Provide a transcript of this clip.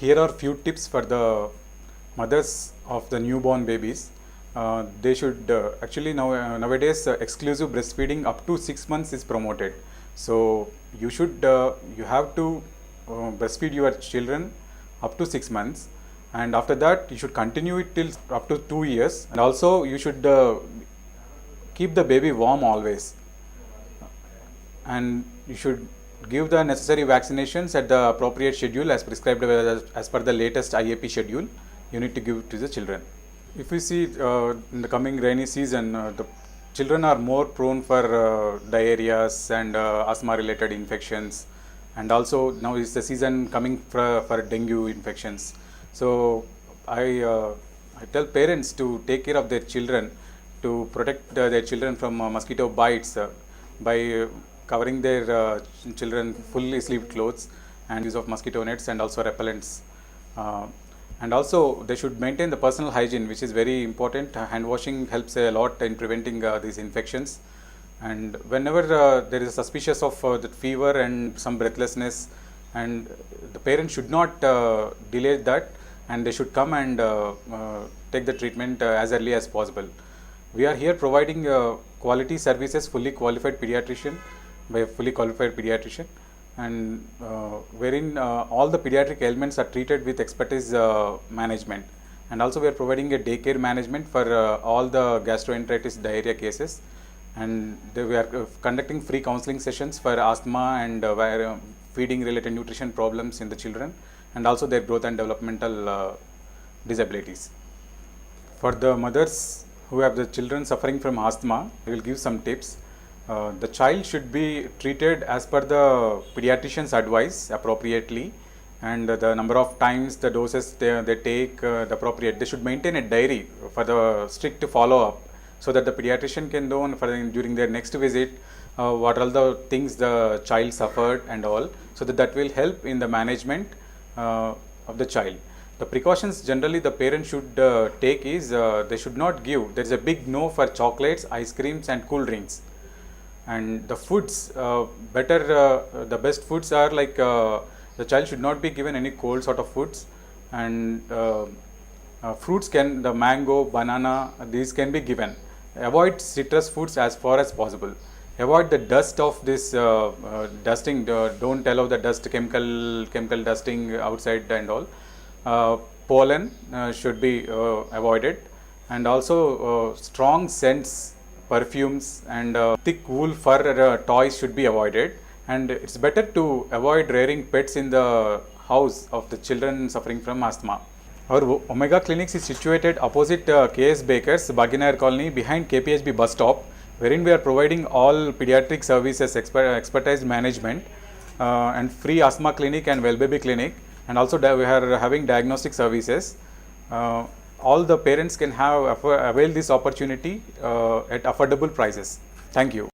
Here are few tips for the mothers of the newborn babies. They should actually nowadays exclusive breastfeeding up to 6 months is promoted. So you have to breastfeed your children up to 6 months, and after that you should continue it till up to 2 years. And also you should keep the baby warm always, and you should give the necessary vaccinations at the appropriate schedule as prescribed as per the latest IAP schedule. You need to give to the children. If we see in the coming rainy season, the children are more prone for diarrheas and asthma related infections, and also now is the season coming for dengue infections. So I tell parents to take care of their children, to protect their children from mosquito bites by covering their children fully sleeved clothes and use of mosquito nets and also repellents. And also they should maintain the personal hygiene, which is very important. Hand washing helps a lot in preventing these infections. And whenever there is a suspicious of the fever and some breathlessness, and the parents should not delay that, and they should come and take the treatment as early as possible. We are here providing quality services, fully qualified pediatrician, by a fully qualified pediatrician, and wherein all the pediatric ailments are treated with expertise management. And also we are providing a daycare management for all the gastroenteritis diarrhea cases, and we are conducting free counseling sessions for asthma and feeding related nutrition problems in the children, and also their growth and developmental disabilities. For the mothers who have the children suffering from asthma, I will give some tips. The child should be treated as per the pediatrician's advice appropriately, and the number of times, the doses they take, the appropriate. They should maintain a diary for the strict follow up, so that the pediatrician can know during their next visit what are the things the child suffered and all, so that will help in the management of the child. The precautions generally the parents should take is they should not give. There is a big no for chocolates, ice creams and cool drinks. And the foods, the best foods are like the child should not be given any cold sort of foods, and fruits the mango, banana, these can be given. Avoid citrus foods as far as possible. Avoid the dust of this dusting. Don't allow the dust, chemical dusting outside and all. Pollen should be avoided, and also strong scents, perfumes and thick wool fur toys should be avoided. And it's better to avoid rearing pets in the house of the children suffering from asthma. Our Omega Clinics is situated opposite KS Bakers, Bhaginagar Colony, behind KPHB bus stop, wherein we are providing all pediatric services, expertise management, and free asthma clinic and well baby clinic, and also we are having diagnostic services. All the parents can avail this opportunity at affordable prices. Thank you.